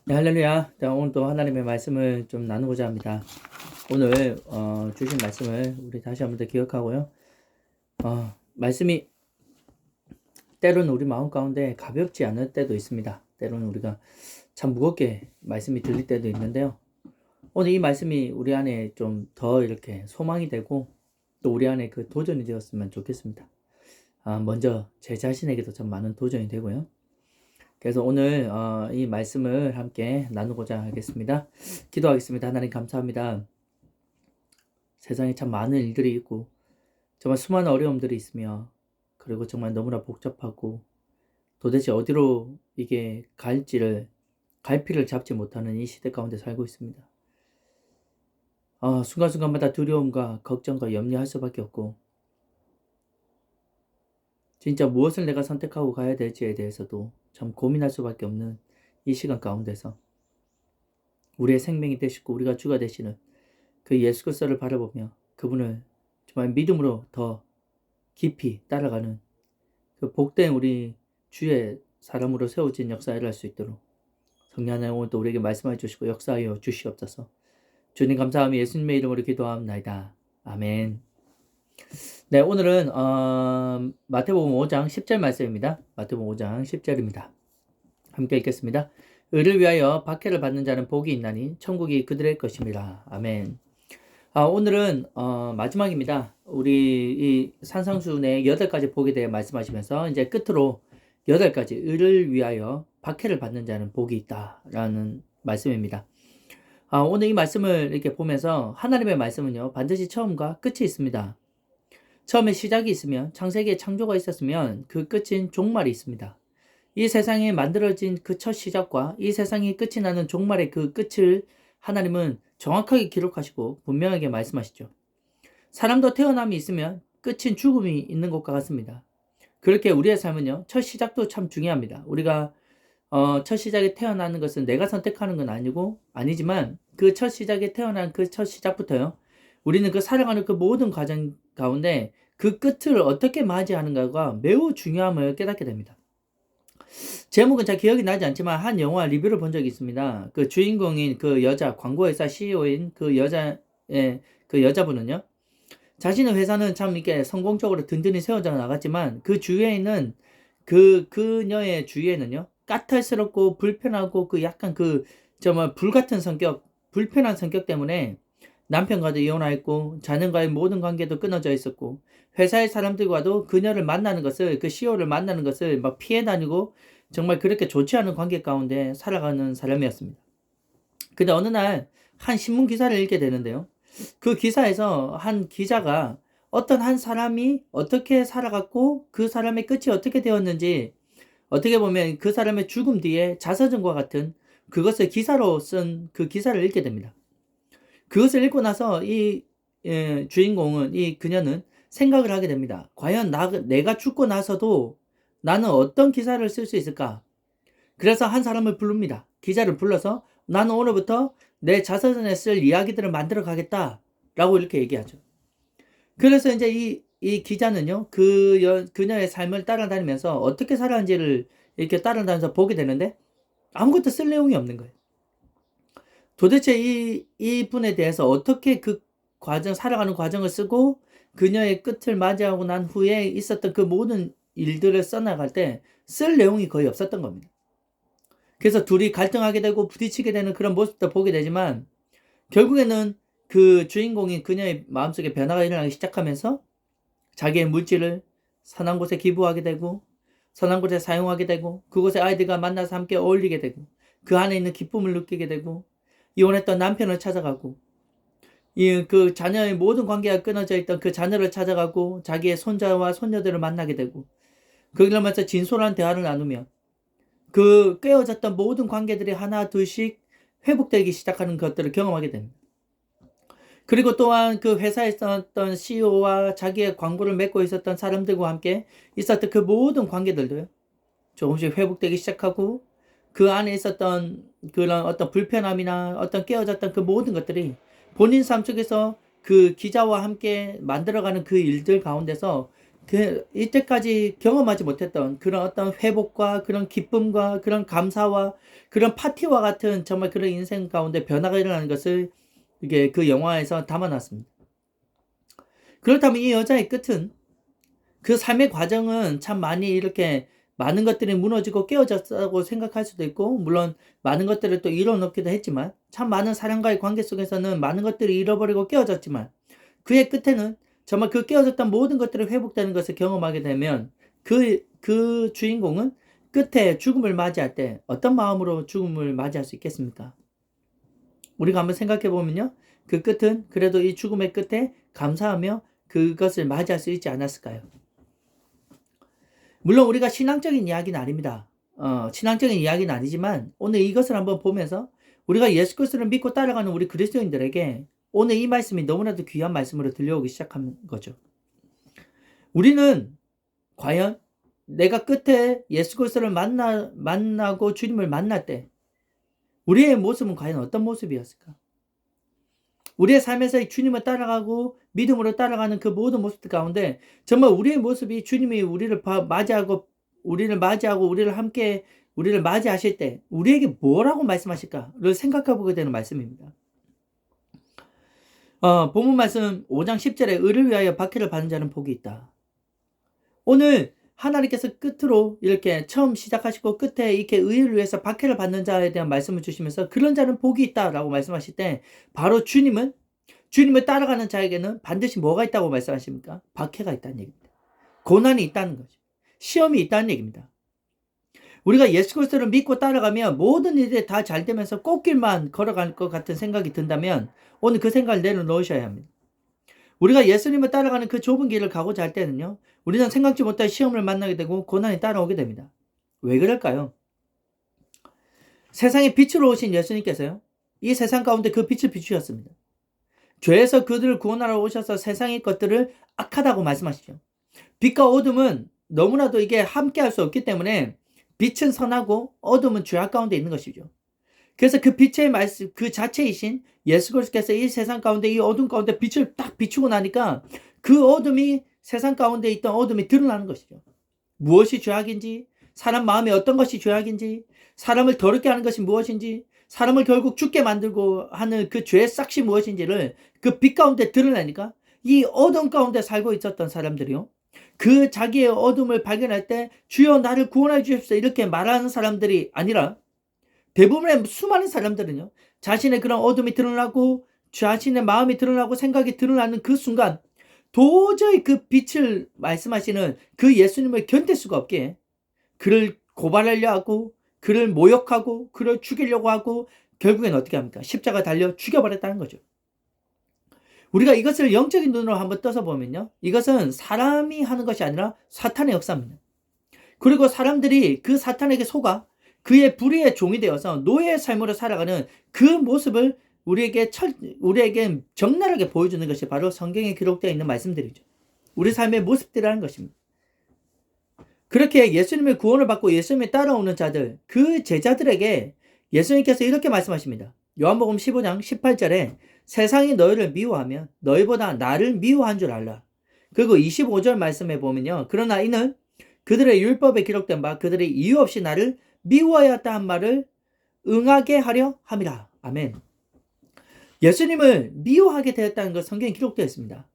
네, 할렐루야. 자, 오늘 또 하나님의 말씀을 좀 나누고자 합니다. 오늘 주신 말씀을 우리 다시 한번 더 기억하고요. 말씀이 때로는 우리 마음 가운데 가볍지 않을 때도 있습니다. 때로는 우리가 참 무겁게 말씀이 들릴 때도 있는데요. 오늘 이 말씀이 우리 안에 좀 더 이렇게 소망이 되고 또 우리 안에 그 도전이 되었으면 좋겠습니다. 먼저 제 자신에게도 참 많은 도전이 되고요. 그래서 오늘 이 말씀을 함께 나누고자 하겠습니다. 기도하겠습니다. 하나님 감사합니다. 세상에 참 많은 일들이 있고 정말 수많은 어려움들이 있으며 그리고 정말 너무나 복잡하고 도대체 어디로 이게 갈피를 잡지 못하는 이 시대 가운데 살고 있습니다. 순간순간마다 두려움과 걱정과 염려할 수밖에 없고 진짜 무엇을 내가 선택하고 가야 될지에 대해서도 참 고민할 수밖에 없는 이 시간 가운데서 우리의 생명이 되시고 우리가 주가 되시는 그 예수 그리스도를 바라보며 그분을 정말 믿음으로 더 깊이 따라가는 그 복된 우리 주의 사람으로 세워진 역사를 할 수 있도록 성령 하나님 오늘 또 우리에게 말씀해 주시고 역사하여 주시옵소서. 주님 감사하며 예수님의 이름으로 기도합나이다. 아멘. 네, 오늘은 마태복음 5장 10절 말씀입니다. 마태복음 5장 10절입니다. 함께 읽겠습니다. 의를 위하여 박해를 받는 자는 복이 있나니 천국이 그들의 것입니다. 아멘. 오늘은 마지막입니다. 우리 이 산상수훈의 8가지 복에 대해 말씀하시면서 이제 끝으로 8가지 의를 위하여 박해를 받는 자는 복이 있다라는 말씀입니다. 오늘 이 말씀을 이렇게 보면서 하나님의 말씀은요 반드시 처음과 끝이 있습니다. 처음에 시작이 있으면 창세기에 창조가 있었으면 그 끝인 종말이 있습니다. 이 세상에 만들어진 그 첫 시작과 이 세상이 끝이 나는 종말의 그 끝을 하나님은 정확하게 기록하시고 분명하게 말씀하시죠. 사람도 태어남이 있으면 끝인 죽음이 있는 것과 같습니다. 그렇게 우리의 삶은요, 첫 시작도 참 중요합니다. 우리가 첫 시작에 태어나는 것은 내가 선택하는 건 아니지만 그 첫 시작에 태어난 그 첫 시작부터요, 우리는 그 살아가는 그 모든 과정 가운데 그 끝을 어떻게 맞이하는가가 매우 중요함을 깨닫게 됩니다. 제목은 잘 기억이 나지 않지만 한 영화 리뷰를 본 적이 있습니다. 그 주인공인 그 여자, 광고회사 CEO인 그 여자분은요, 자신의 회사는 참 이렇게 성공적으로 든든히 세워져 나갔지만 그 주위에는 그녀의 주위에는요, 까탈스럽고 불편하고 그 약간 그 정말 불같은 성격, 불편한 성격 때문에 남편과도 이혼하였고 자녀과의 모든 관계도 끊어져 있었고 회사의 사람들과도 그녀를 만나는 것을, 그 CEO를 만나는 것을 막 피해 다니고 정말 그렇게 좋지 않은 관계 가운데 살아가는 사람이었습니다. 근데 어느 날 한 신문 기사를 읽게 되는데요, 그 기사에서 한 기자가 어떤 한 사람이 어떻게 살아갔고 그 사람의 끝이 어떻게 되었는지, 어떻게 보면 그 사람의 죽음 뒤에 자서전과 같은 그것을 기사로 쓴 그 기사를 읽게 됩니다. 그것을 읽고 나서 주인공은, 그녀는 생각을 하게 됩니다. 과연 내가 죽고 나서도 나는 어떤 기사를 쓸 수 있을까? 그래서 한 사람을 부릅니다. 기자를 불러서 나는 오늘부터 내 자서전에 쓸 이야기들을 만들어 가겠다 라고 이렇게 얘기하죠. 그래서 이제 이 기자는요, 그녀의 삶을 따라다니면서 어떻게 살았는지를 이렇게 따라다니면서 보게 되는데 아무것도 쓸 내용이 없는 거예요. 도대체 이 분에 대해서 어떻게 그 살아가는 과정을 쓰고 그녀의 끝을 맞이하고 난 후에 있었던 그 모든 일들을 써나갈 때 쓸 내용이 거의 없었던 겁니다. 그래서 둘이 갈등하게 되고 부딪히게 되는 그런 모습도 보게 되지만 결국에는 그 주인공인 그녀의 마음속에 변화가 일어나기 시작하면서 자기의 물질을 선한 곳에 기부하게 되고 선한 곳에 사용하게 되고 그곳에 아이들과 만나서 함께 어울리게 되고 그 안에 있는 기쁨을 느끼게 되고 이혼했던 남편을 찾아가고 그 자녀의 모든 관계가 끊어져 있던 그 자녀를 찾아가고 자기의 손자와 손녀들을 만나게 되고 그러면서 진솔한 대화를 나누며 그 깨어졌던 모든 관계들이 하나 둘씩 회복되기 시작하는 것들을 경험하게 됩니다. 그리고 또한 그 회사에 있었던 CEO와 자기의 광고를 맺고 있었던 사람들과 함께 있었던 그 모든 관계들도요, 조금씩 회복되기 시작하고 그 안에 있었던 그런 어떤 불편함이나 어떤 깨어졌던 그 모든 것들이 본인 삶 속에서 그 기자와 함께 만들어가는 그 일들 가운데서 이때까지 경험하지 못했던 그런 어떤 회복과 그런 기쁨과 그런 감사와 그런 파티와 같은 정말 그런 인생 가운데 변화가 일어나는 것을 이게 그 영화에서 담아놨습니다. 그렇다면 이 여자의 끝은, 그 삶의 과정은 참 많이 이렇게 많은 것들이 무너지고 깨어졌다고 생각할 수도 있고, 물론 많은 것들을 또 이뤄놓기도 했지만, 참 많은 사람과의 관계 속에서는 많은 것들이 잃어버리고 깨어졌지만, 그의 끝에는 정말 그 깨어졌던 모든 것들이 회복되는 것을 경험하게 되면, 그 주인공은 끝에 죽음을 맞이할 때 어떤 마음으로 죽음을 맞이할 수 있겠습니까? 우리가 한번 생각해 보면요, 그 끝은 그래도 이 죽음의 끝에 감사하며 그것을 맞이할 수 있지 않았을까요? 물론 우리가 신앙적인 이야기는 아닙니다. 신앙적인 이야기는 아니지만 오늘 이것을 한번 보면서 우리가 예수 그리스도를 믿고 따라가는 우리 그리스도인들에게 오늘 이 말씀이 너무나도 귀한 말씀으로 들려오기 시작한 거죠. 우리는 과연 내가 끝에 예수 그리스도를 만나고 주님을 만날 때 우리의 모습은 과연 어떤 모습이었을까? 우리의 삶에서 주님을 따라가고 믿음으로 따라가는 그 모든 모습들 가운데 정말 우리의 모습이 주님이 우리를 맞이하고 우리를 함께 우리를 맞이하실 때 우리에게 뭐라고 말씀하실까를 생각해 보게 되는 말씀입니다. 본문 말씀 5장 10절에 의를 위하여 박해를 받는 자는 복이 있다. 오늘 하나님께서 끝으로 이렇게 처음 시작하시고 끝에 이렇게 의를 위해서 박해를 받는 자에 대한 말씀을 주시면서 그런 자는 복이 있다라고 말씀하실 때 바로 주님을 따라가는 자에게는 반드시 뭐가 있다고 말씀하십니까? 박해가 있다는 얘기입니다. 고난이 있다는 거죠. 시험이 있다는 얘기입니다. 우리가 예수 그리스도를 믿고 따라가면 모든 일이 다 잘 되면서 꽃길만 걸어갈 것 같은 생각이 든다면 오늘 그 생각을 내려놓으셔야 합니다. 우리가 예수님을 따라가는 그 좁은 길을 가고자 할 때는요, 우리는 생각지 못할 시험을 만나게 되고 고난이 따라오게 됩니다. 왜 그럴까요? 세상에 빛으로 오신 예수님께서요, 이 세상 가운데 그 빛을 비추셨습니다. 죄에서 그들을 구원하러 오셔서 세상의 것들을 악하다고 말씀하시죠. 빛과 어둠은 너무나도 이게 함께 할 수 없기 때문에 빛은 선하고 어둠은 죄악 가운데 있는 것이죠. 그래서 그 빛의 말씀, 그 자체이신 예수 그리스도께서 이 세상 가운데 이 어둠 가운데 빛을 딱 비추고 나니까 그 어둠이 세상 가운데 있던 어둠이 드러나는 것이죠. 무엇이 죄악인지, 사람 마음에 어떤 것이 죄악인지, 사람을 더럽게 하는 것이 무엇인지, 사람을 결국 죽게 만들고 하는 그 죄의 싹이 무엇인지를 그 빛 가운데 드러내니까 이 어둠 가운데 살고 있었던 사람들이요, 그 자기의 어둠을 발견할 때 주여 나를 구원해 주십시오 이렇게 말하는 사람들이 아니라 대부분의 수많은 사람들은요, 자신의 그런 어둠이 드러나고 자신의 마음이 드러나고 생각이 드러나는 그 순간 도저히 그 빛을 말씀하시는 그 예수님을 견딜 수가 없게 그를 고발하려 하고 그를 모욕하고 그를 죽이려고 하고 결국엔 어떻게 합니까? 십자가 달려 죽여버렸다는 거죠. 우리가 이것을 영적인 눈으로 한번 떠서 보면요, 이것은 사람이 하는 것이 아니라 사탄의 역사입니다. 그리고 사람들이 그 사탄에게 속아 그의 불의의 종이 되어서 노예의 삶으로 살아가는 그 모습을 우리에게 적나라하게 보여주는 것이 바로 성경에 기록되어 있는 말씀들이죠. 우리 삶의 모습들이라는 것입니다. 그렇게 예수님의 구원을 받고 예수님에 따라오는 자들, 그 제자들에게 예수님께서 이렇게 말씀하십니다. 요한복음 15장 18절에 세상이 너희를 미워하면 너희보다 나를 미워한 줄 알라. 그리고 25절 말씀에 보면요, 그러나 이는 그들의 율법에 기록된 바 그들이 이유 없이 나를 미워하였다 한 말을 응하게 하려 함이라. 아멘. 예수님을 미워하게 되었다는 것 성경에 기록되어 있습니다.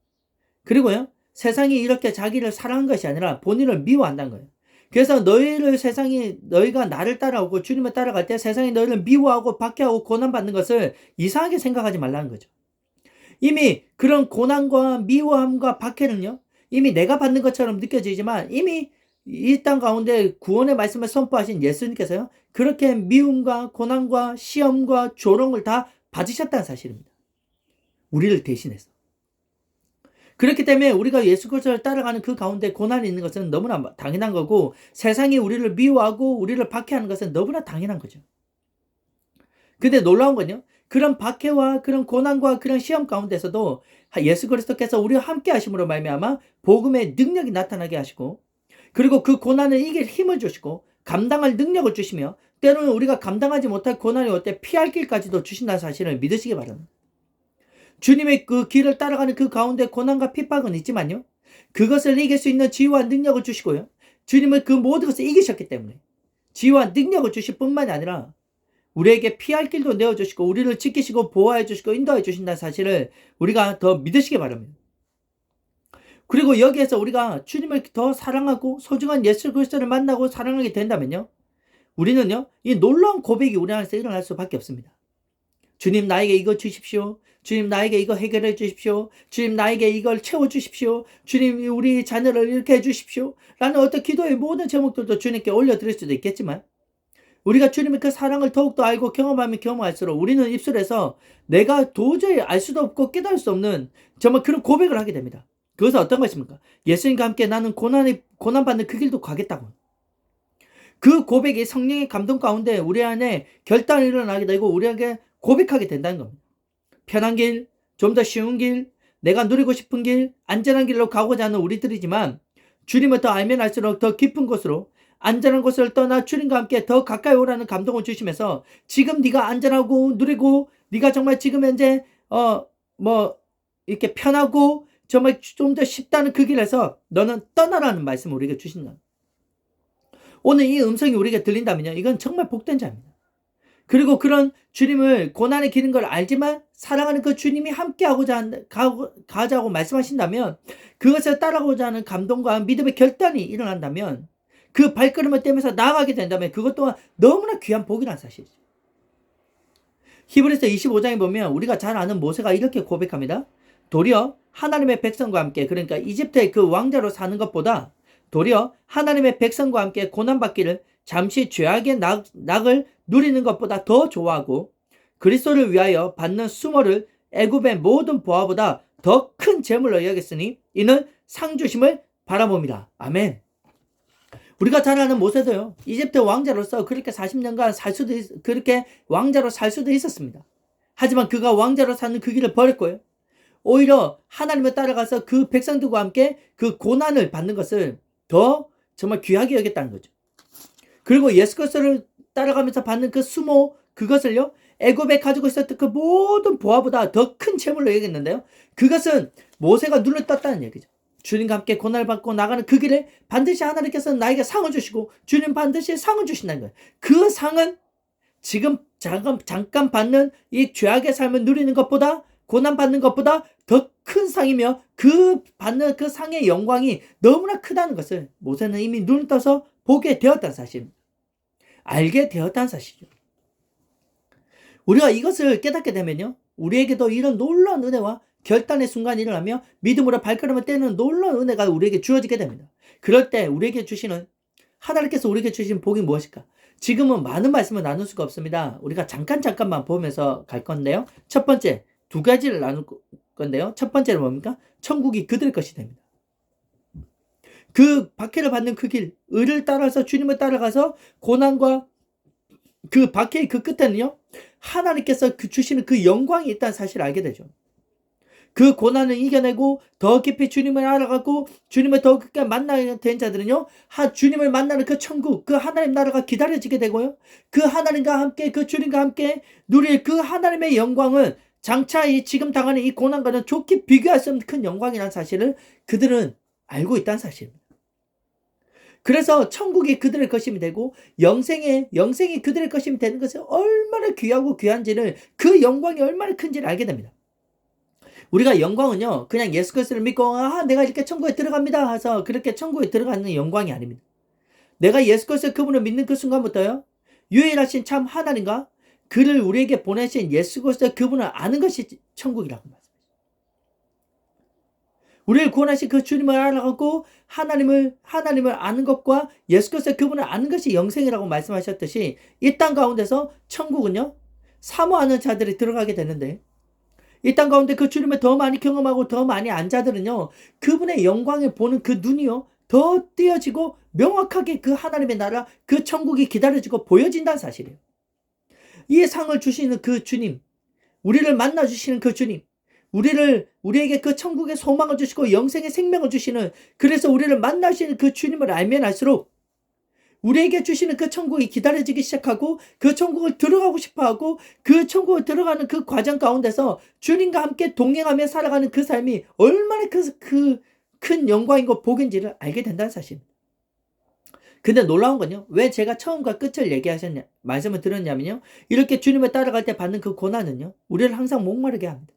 그리고요, 세상이 이렇게 자기를 사랑한 것이 아니라 본인을 미워한다는 거예요. 그래서 너희가 나를 따라오고 주님을 따라갈 때 세상이 너희를 미워하고 박해하고 고난받는 것을 이상하게 생각하지 말라는 거죠. 이미 그런 고난과 미워함과 박해는요, 이미 내가 받는 것처럼 느껴지지만 이미 이 땅 가운데 구원의 말씀을 선포하신 예수님께서요, 그렇게 미움과 고난과 시험과 조롱을 다 받으셨다는 사실입니다. 우리를 대신해서. 그렇기 때문에 우리가 예수 그리스도를 따라가는 그 가운데 고난이 있는 것은 너무나 당연한 거고, 세상이 우리를 미워하고 우리를 박해하는 것은 너무나 당연한 거죠. 근데 놀라운 건요, 그런 박해와 그런 고난과 그런 시험 가운데서도 예수 그리스도께서 우리와 함께 하심으로 말미암아 복음의 능력이 나타나게 하시고, 그리고 그 고난을 이길 힘을 주시고 감당할 능력을 주시며 때로는 우리가 감당하지 못할 고난이 올 때 피할 길까지도 주신다는 사실을 믿으시기 바랍니다. 주님의 그 길을 따라가는 그 가운데 고난과 핍박은 있지만요, 그것을 이길 수 있는 지혜와 능력을 주시고요. 주님은 그 모든 것을 이기셨기 때문에 지혜와 능력을 주실 뿐만이 아니라 우리에게 피할 길도 내어주시고 우리를 지키시고 보호해 주시고 인도해 주신다는 사실을 우리가 더 믿으시기 바랍니다. 그리고 여기에서 우리가 주님을 더 사랑하고 소중한 예수 그리스도를 만나고 사랑하게 된다면요, 우리는요 이 놀라운 고백이 우리 안에서 일어날 수밖에 없습니다. 주님 나에게 이거 주십시오. 주님 나에게 이거 해결해 주십시오. 주님 나에게 이걸 채워 주십시오. 주님 우리 자녀를 이렇게 해 주십시오. 라는 어떤 기도의 모든 제목들도 주님께 올려드릴 수도 있겠지만, 우리가 주님의 그 사랑을 더욱더 알고 경험하면 경험할수록 우리는 입술에서 내가 도저히 알 수도 없고 깨달을 수 없는 정말 그런 고백을 하게 됩니다. 그것은 어떤 것입니까? 예수님과 함께 나는 고난받는 그 길도 가겠다고. 그 고백이 성령의 감동 가운데 우리 안에 결단이 일어나게 되고 우리에게 고백하게 된다는 겁니다. 편한 길, 좀 더 쉬운 길, 내가 누리고 싶은 길, 안전한 길로 가고자 하는 우리들이지만, 주님을 더 알면 알수록 더 깊은 곳으로 안전한 곳을 떠나 주님과 함께 더 가까이 오라는 감동을 주시면서, 지금 네가 안전하고 누리고 네가 정말 지금 현재 이렇게 편하고 정말 좀 더 쉽다는 그 길에서 너는 떠나라는 말씀을 우리에게 주신다. 오늘 이 음성이 우리에게 들린다면요, 이건 정말 복된 자입니다. 그리고 그런 주님을 고난의 길인 걸 알지만 사랑하는 그 주님이 함께하고자 가자고 말씀하신다면, 그것을 따라가고자 하는 감동과 믿음의 결단이 일어난다면, 그 발걸음을 떼면서 나아가게 된다면 그것 또한 너무나 귀한 복이라는 사실이죠. 히브리서 25장에 보면 우리가 잘 아는 모세가 이렇게 고백합니다. 도리어 하나님의 백성과 함께, 그러니까 이집트의 그 왕자로 사는 것보다 도리어 하나님의 백성과 함께 고난받기를 잠시 죄악의 낙을 누리는 것보다 더 좋아하고, 그리스도를 위하여 받는 수모를 애굽의 모든 보화보다 더 큰 재물로 여겼으니 이는 상 주심을 바라봅니다. 아멘. 우리가 잘 아는 모세도요, 이집트 왕자로서 그렇게 40년간 그렇게 왕자로 살 수도 있었습니다. 하지만 그가 왕자로 사는 그 길을 버렸고요, 오히려 하나님을 따라가서 그 백성들과 함께 그 고난을 받는 것을 더 정말 귀하게 여겼다는 거죠. 그리고 예수 그리스도를 따라가면서 받는 그 수모, 그것을요 애굽에 가지고 있었던 그 모든 보화보다 더 큰 재물로 여겼는데요, 그것은 모세가 눈을 떴다는 얘기죠. 주님과 함께 고난을 받고 나가는 그 길에 반드시 하나님께서 나에게 상을 주시고 주님 반드시 상을 주신다는 거예요. 그 상은 지금 잠깐 받는 이 죄악의 삶을 누리는 것보다, 고난 받는 것보다 더 큰 상이며, 그 받는 그 상의 영광이 너무나 크다는 것을 모세는 이미 눈을 떠서 보게 되었다는 사실입니다. 알게 되었다는 사실이죠. 우리가 이것을 깨닫게 되면요, 우리에게도 이런 놀라운 은혜와 결단의 순간이 일어나며 믿음으로 발걸음을 떼는 놀라운 은혜가 우리에게 주어지게 됩니다. 그럴 때 하나님께서 우리에게 주신 복이 무엇일까? 지금은 많은 말씀을 나눌 수가 없습니다. 우리가 잠깐만 보면서 갈 건데요, 첫 번째 두 가지를 나눌 건데요, 첫 번째는 뭡니까? 천국이 그들의 것이 됩니다. 그 박해를 받는 그 길, 의를 따라서 주님을 따라가서 고난과 그 박해의 그 끝에는요, 하나님께서 주시는 그 영광이 있다는 사실을 알게 되죠. 그 고난을 이겨내고 더 깊이 주님을 알아가고 주님을 더 깊게 만나게 된 자들은요, 주님을 만나는 그 천국, 그 하나님 나라가 기다려지게 되고요, 그 하나님과 함께, 그 주님과 함께 누릴 그 하나님의 영광은 장차 지금 당하는 이 고난과는 좋게 비교할 수 없는 큰 영광이라는 사실을 그들은 알고 있다는 사실입니다. 그래서 천국이 그들의 것임이 되고 영생이 그들의 것임이 되는 것은 얼마나 귀하고 귀한지를, 그 영광이 얼마나 큰지를 알게 됩니다. 우리가 영광은요, 그냥 예수 그리스도를 믿고 내가 이렇게 천국에 들어갑니다 해서 그렇게 천국에 들어가는 영광이 아닙니다. 내가 예수 그리스도 그분을 믿는 그 순간부터요, 유일하신 참 하나님과 그를 우리에게 보내신 예수 그리스도 그분을 아는 것이 천국이라고 말씀합니다. 우리를 구원하신 그 주님을 알아가고 하나님을 아는 것과 예수 그리스도 그분을 아는 것이 영생이라고 말씀하셨듯이, 이 땅 가운데서 천국은요, 사모하는 자들이 들어가게 되는데, 이 땅 가운데 그 주님을 더 많이 경험하고 더 많이 안 자들은요, 그분의 영광을 보는 그 눈이요 더 띄어지고 명확하게 그 하나님의 나라, 그 천국이 기다려지고 보여진다는 사실이에요. 이 상을 주시는 그 주님, 우리를 만나주시는 그 주님, 우리에게 그 천국의 소망을 주시고 영생의 생명을 주시는, 그래서 우리를 만나시는 그 주님을 알면 알수록 우리에게 주시는 그 천국이 기다려지기 시작하고, 그 천국을 들어가고 싶어하고, 그 천국을 들어가는 그 과정 가운데서 주님과 함께 동행하며 살아가는 그 삶이 얼마나 큰 영광이고 복인지를 알게 된다는 사실입니다. 근데 놀라운 건요. 왜 제가 처음과 끝을 말씀을 드렸냐면요. 이렇게 주님을 따라갈 때 받는 그 고난은요. 우리를 항상 목마르게 합니다.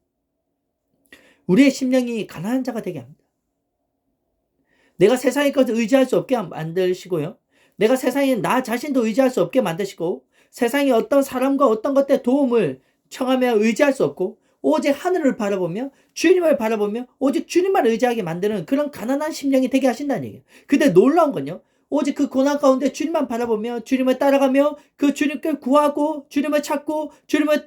우리의 심령이 가난한 자가 되게 합니다. 내가 세상의 것을 의지할 수 없게 만드시고요. 내가 세상에 나 자신도 의지할 수 없게 만드시고 세상에 어떤 사람과 어떤 것에 도움을 청하며 의지할 수 없고 오직 하늘을 바라보며 주님을 바라보며 오직 주님만 의지하게 만드는 그런 가난한 심령이 되게 하신다는 얘기예요. 근데 놀라운 건요. 오직 그 고난 가운데 주님만 바라보며 주님을 따라가며 그 주님께 구하고 주님을 찾고 주님을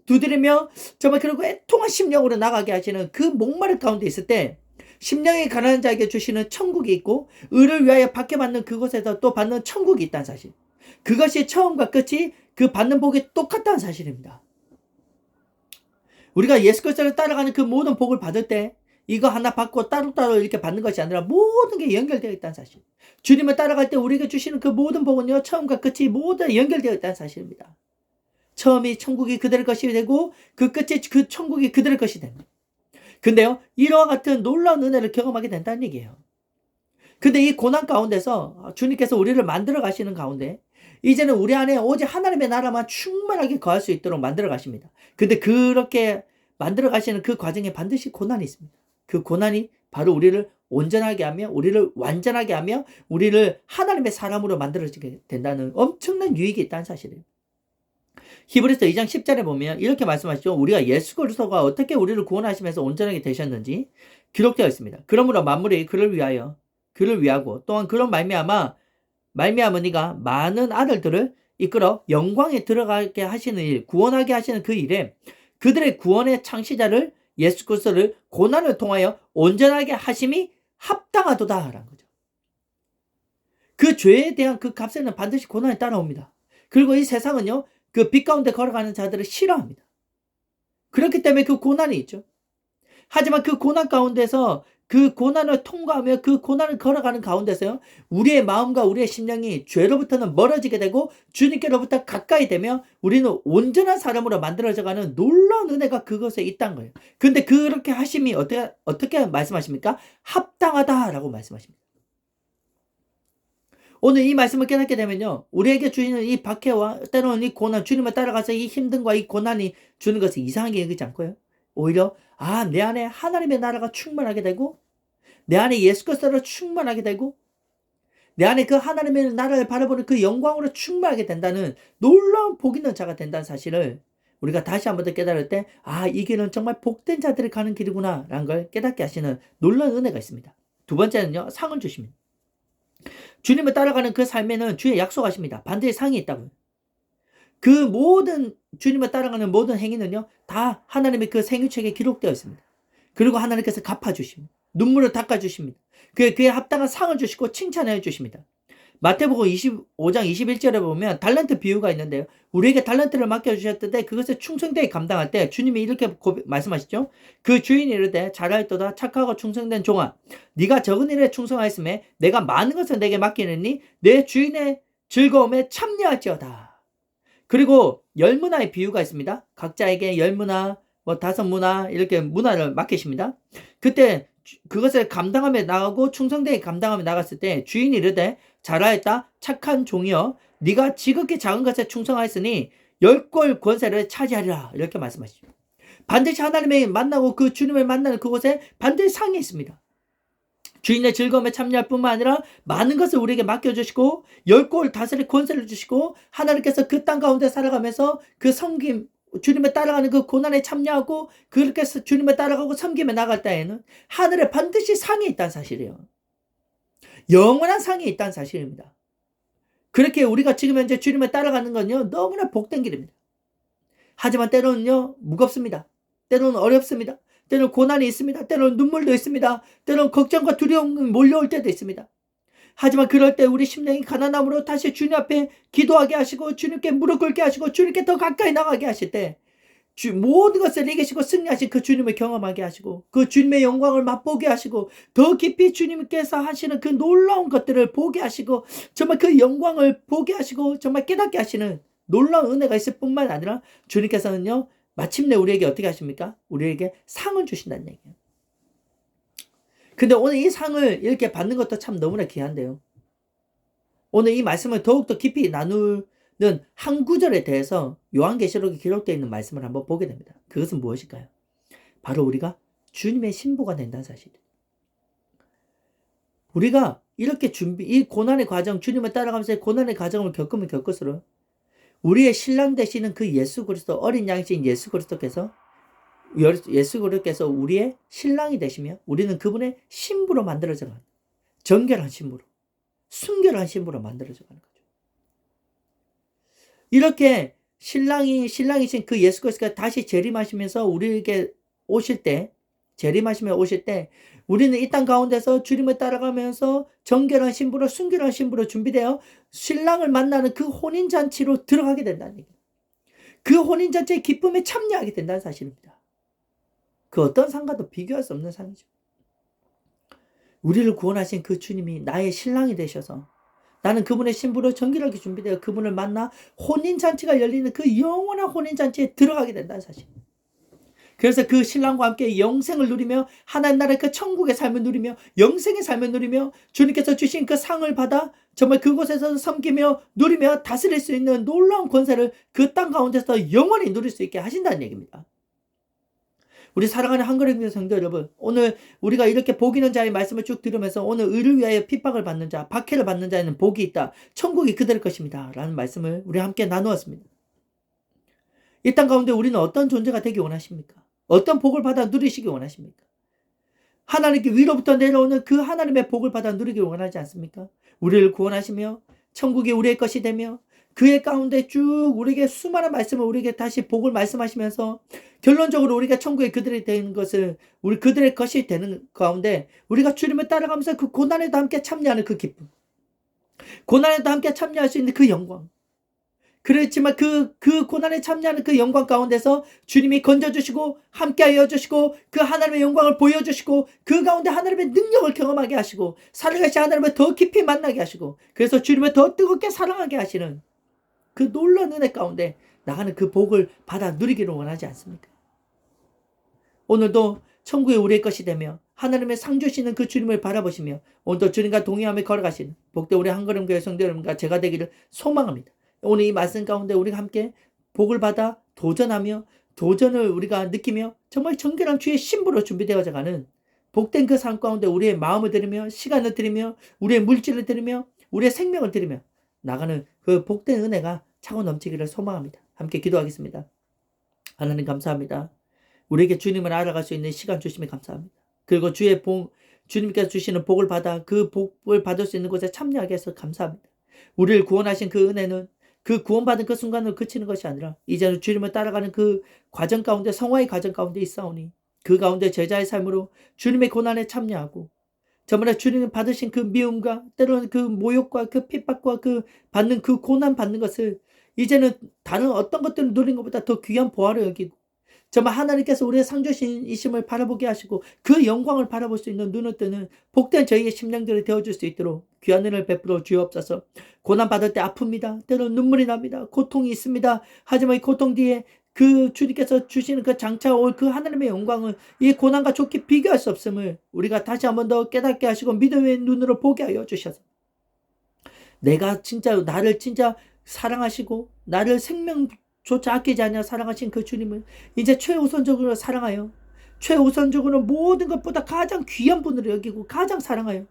두드리며 정말 그리고 애통한 심령으로 나가게 하시는 그 목마른 가운데 있을 때 심령이 가난한 자에게 주시는 천국이 있고 의를 위하여 받게 받는 그곳에서 또 받는 천국이 있다는 사실. 그것이 처음과 끝이 그 받는 복이 똑같다는 사실입니다. 우리가 예수 그리스도를 따라가는 그 모든 복을 받을 때 이거 하나 받고 따로따로 이렇게 받는 것이 아니라 모든 게 연결되어 있다는 사실. 주님을 따라갈 때 우리에게 주시는 그 모든 복은요. 처음과 끝이 모두 연결되어 있다는 사실입니다. 처음이 천국이 그들의 것이 되고 그 끝이 그 천국이 그들의 것이 됩니다. 근데요. 이와 같은 놀라운 은혜를 경험하게 된다는 얘기예요. 근데 이 고난 가운데서 주님께서 우리를 만들어 가시는 가운데 이제는 우리 안에 오직 하나님의 나라만 충만하게 거할 수 있도록 만들어 가십니다. 근데 그렇게 만들어 가시는 그 과정에 반드시 고난이 있습니다. 그 고난이 바로 우리를 온전하게 하며 우리를 완전하게 하며 우리를 하나님의 사람으로 만들어지게 된다는 엄청난 유익이 있다는 사실이에요. 히브리서 2장 10절에 보면 이렇게 말씀하시죠. 우리가 예수 그리스도가 어떻게 우리를 구원하시면서 온전하게 되셨는지 기록되어 있습니다. 그러므로 만물이 그를 위하고 또한 그런 말미암으니가 많은 아들들을 이끌어 영광에 들어가게 하시는 일, 구원하게 하시는 그 일에 그들의 구원의 창시자를 예수 그리스도를 고난을 통하여 온전하게 하심이 합당하도다라는 거죠. 그 죄에 대한 그 값에는 반드시 고난이 따라옵니다. 그리고 이 세상은요. 그 빛 가운데 걸어가는 자들을 싫어합니다. 그렇기 때문에 그 고난이 있죠. 하지만 그 고난 가운데서 그 고난을 통과하며 그 고난을 걸어가는 가운데서요. 우리의 마음과 우리의 심령이 죄로부터는 멀어지게 되고 주님께로부터 가까이 되며 우리는 온전한 사람으로 만들어져가는 놀라운 은혜가 그것에 있다는 거예요. 근데 그렇게 하심이 어떻게 말씀하십니까? 합당하다라고 말씀하십니다. 오늘 이 말씀을 깨닫게 되면요. 우리에게 주시는 이 박해와 때로는 이 고난, 주님을 따라가서 이 힘듦과 이 고난이 주는 것을 이상하게 여기지 않고요. 오히려 내 안에 하나님의 나라가 충만하게 되고 내 안에 예수 그리스도로 충만하게 되고 내 안에 그 하나님의 나라를 바라보는 그 영광으로 충만하게 된다는 놀라운 복 있는 자가 된다는 사실을 우리가 다시 한번 더 깨달을 때 이 길은 정말 복된 자들이 가는 길이구나 라는 걸 깨닫게 하시는 놀라운 은혜가 있습니다. 두 번째는요. 상을 주십니다. 주님을 따라가는 그 삶에는 주의 약속하십니다. 반드시 상이 있다고요. 그 모든 주님을 따라가는 모든 행위는요. 다 하나님의 그 생유책에 기록되어 있습니다. 그리고 하나님께서 갚아주십니다. 눈물을 닦아주십니다. 그에 합당한 상을 주시고 칭찬해 주십니다. 마태복음 25장 21절에 보면 달란트 비유가 있는데요. 우리에게 달란트를 맡겨주셨는데 그것을 충성되게 감당할 때 주님이 이렇게 말씀하시죠. 그 주인이 이르되 잘하였도다 착하고 충성된 종아 네가 적은 일에 충성하였음에 내가 많은 것을 내게 맡기느니 내 주인의 즐거움에 참여할지어다. 그리고 10문화의 비유가 있습니다. 각자에게 10문화 5문화 이렇게 문화를 맡기십니다. 그때 그것을 감당하며 나가고 충성되게 감당하며 나갔을 때 주인이 이르되 잘하였다 착한 종이여 네가 지극히 작은 것에 충성하였으니 10골 권세를 차지하리라 이렇게 말씀하시죠. 반드시 하나님을 만나고 그 주님을 만나는 그곳에 반드시 상이 있습니다. 주인의 즐거움에 참여할 뿐만 아니라 많은 것을 우리에게 맡겨주시고 10골 다스릴 권세를 주시고 하나님께서 그 땅 가운데 살아가면서 그 섬김 주님을 따라가는 그 고난에 참여하고 그렇게 해서 주님을 따라가고 섬김에 나갈 때에는 하늘에 반드시 상이 있다는 사실이에요. 영원한 상이 있다는 사실입니다. 그렇게 우리가 지금 현재 주님을 따라가는 건요 너무나 복된 길입니다. 하지만 때로는요 무겁습니다. 때로는 어렵습니다. 때로는 고난이 있습니다. 때로는 눈물도 있습니다. 때로는 걱정과 두려움이 몰려올 때도 있습니다. 하지만 그럴 때 우리 심령이 가난함으로 다시 주님 앞에 기도하게 하시고 주님께 무릎 꿇게 하시고 주님께 더 가까이 나가게 하실 때 모든 것을 이기시고 승리하신 그 주님을 경험하게 하시고 그 주님의 영광을 맛보게 하시고 더 깊이 주님께서 하시는 그 놀라운 것들을 보게 하시고 정말 그 영광을 보게 하시고 정말 깨닫게 하시는 놀라운 은혜가 있을 뿐만 아니라 주님께서는요 마침내 우리에게 어떻게 하십니까? 우리에게 상을 주신다는 얘기예요. 근데 오늘 이 상을 이렇게 받는 것도 참 너무나 귀한데요. 오늘 이 말씀을 더욱더 깊이 나누는 한 구절에 대해서 요한계시록에 기록되어 있는 말씀을 한번 보게 됩니다. 그것은 무엇일까요? 바로 우리가 주님의 신부가 된다는 사실. 우리가 이렇게 이 고난의 과정, 주님을 따라가면서 고난의 과정을 겪으면 겪을수록 우리의 신랑 되시는 그 예수 그리스도, 어린 양이신 예수 그리스도께서 우리의 신랑이 되시며 우리는 그분의 신부로 만들어져 가는, 정결한 신부로, 순결한 신부로 만들어져 가는 거죠. 이렇게 신랑이신 그 예수 그리스도가 다시 재림하시면서 우리에게 오실 때, 재림하시며 오실 때 우리는 이 땅 가운데서 주님을 따라가면서 정결한 신부로, 순결한 신부로 준비되어 신랑을 만나는 그 혼인잔치로 들어가게 된다는 얘기예요. 그 혼인잔치의 기쁨에 참여하게 된다는 사실입니다. 그 어떤 상과도 비교할 수 없는 상이죠. 우리를 구원하신 그 주님이 나의 신랑이 되셔서 나는 그분의 신부로 정결하게 준비되어 그분을 만나 혼인잔치가 열리는 그 영원한 혼인잔치에 들어가게 된다는 사실. 그래서 그 신랑과 함께 영생을 누리며 하나님 나라의 그 천국의 삶을 누리며 영생의 삶을 누리며 주님께서 주신 그 상을 받아 정말 그곳에서 섬기며 누리며 다스릴 수 있는 놀라운 권세를 그 땅 가운데서 영원히 누릴 수 있게 하신다는 얘기입니다. 우리 사랑하는 한국의 성도 여러분, 오늘 우리가 이렇게 복 있는 자의 말씀을 쭉 들으면서 오늘 의를 위하여 핍박을 받는 자, 박해를 받는 자에는 복이 있다. 천국이 그들의 것입니다. 라는 말씀을 우리 함께 나누었습니다. 이 땅 가운데 우리는 어떤 존재가 되기 원하십니까? 어떤 복을 받아 누리시기 원하십니까? 하나님께 위로부터 내려오는 그 하나님의 복을 받아 누리기 원하지 않습니까? 우리를 구원하시며 천국이 우리의 것이 되며 그의 가운데 쭉 우리에게 수많은 말씀을 우리에게 다시 복을 말씀하시면서 결론적으로 우리가 천국에 그들이 되는 것을 우리 그들의 것이 되는 가운데 우리가 주님을 따라가면서 그 고난에도 함께 참여하는 그 기쁨, 고난에도 함께 참여할 수 있는 그 영광, 그렇지만 그 고난에 참여하는 그 영광 가운데서 주님이 건져주시고 함께하여 주시고 그 하나님의 영광을 보여주시고 그 가운데 하나님의 능력을 경험하게 하시고 살아계신 하나님을 더 깊이 만나게 하시고 그래서 주님을 더 뜨겁게 사랑하게 하시는 그 놀라운 은혜 가운데 나가는 그 복을 받아 누리기를 원하지 않습니까? 오늘도 천국이 우리의 것이 되며 하나님의 상 주시는 그 주님을 바라보시며 오늘도 주님과 동행하며 걸어가시는 복된 우리 한걸음교회 성도 여러분과 제가 되기를 소망합니다. 오늘 이 말씀 가운데 우리가 함께 복을 받아 도전하며 도전을 우리가 느끼며 정말 정결한 주의 신부로 준비되어져 가는 복된 그 삶 가운데 우리의 마음을 드리며 시간을 드리며 우리의 물질을 드리며 우리의 생명을 드리며 나가는 그 복된 은혜가 차고 넘치기를 소망합니다. 함께 기도하겠습니다. 하나님 감사합니다. 우리에게 주님을 알아갈 수 있는 시간 주심에 감사합니다. 그리고 주님께서 주시는 복을 받아 그 복을 받을 수 있는 곳에 참여하게 해서 감사합니다. 우리를 구원하신 그 은혜는 그 구원받은 그 순간으로 그치는 것이 아니라 이제는 주님을 따라가는 그 과정 가운데 성화의 과정 가운데 있사오니 그 가운데 제자의 삶으로 주님의 고난에 참여하고 정말 주님이 받으신 그 미움과 때로는 그 모욕과 그 핍박과 그 받는 그 고난 받는 것을 이제는 다른 어떤 것들을 누린 것보다 더 귀한 보화로 여기고 정말 하나님께서 우리의 상주신이심을 바라보게 하시고 그 영광을 바라볼 수 있는 눈을 뜨는 복된 저희의 심령들이 되어줄 수 있도록 귀한 은혜를 베풀어 주옵소서. 고난받을 때 아픕니다. 때로는 눈물이 납니다. 고통이 있습니다. 하지만 이 고통 뒤에 그 주님께서 주시는 그 장차 올 그 하나님의 영광을 이 고난과 좋게 비교할 수 없음을 우리가 다시 한 번 더 깨닫게 하시고 믿음의 눈으로 보게 하여 주셔서 내가 진짜 나를 진짜 사랑하시고 나를 생명조차 아끼지 않냐 사랑하신 그 주님을 이제 최우선적으로 사랑하여 최우선적으로 모든 것보다 가장 귀한 분으로 여기고 가장 사랑하여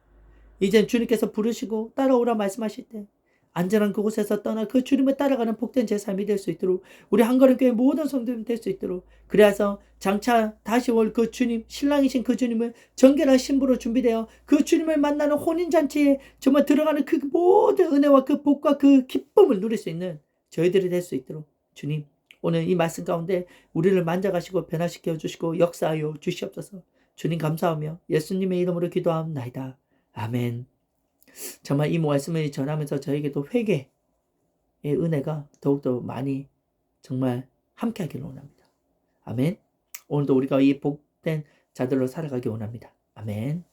이젠 주님께서 부르시고 따라오라 말씀하실 때 안전한 그곳에서 떠나 그 주님을 따라가는 복된 제 삶이 될 수 있도록 우리 한걸음교회 모든 성도님 될 수 있도록 그래서 장차 다시 올 그 주님 신랑이신 그 주님을 정결한 신부로 준비되어 그 주님을 만나는 혼인잔치에 정말 들어가는 그 모든 은혜와 그 복과 그 기쁨을 누릴 수 있는 저희들이 될 수 있도록 주님 오늘 이 말씀 가운데 우리를 만져가시고 변화시켜 주시고 역사하여 주시옵소서. 주님 감사하며 예수님의 이름으로 기도합나이다. 아멘. 정말 이 말씀을 전하면서 저에게도 회개의 은혜가 더욱더 많이 정말 함께하기를 원합니다. 아멘. 오늘도 우리가 이 복된 자들로 살아가기 원합니다. 아멘.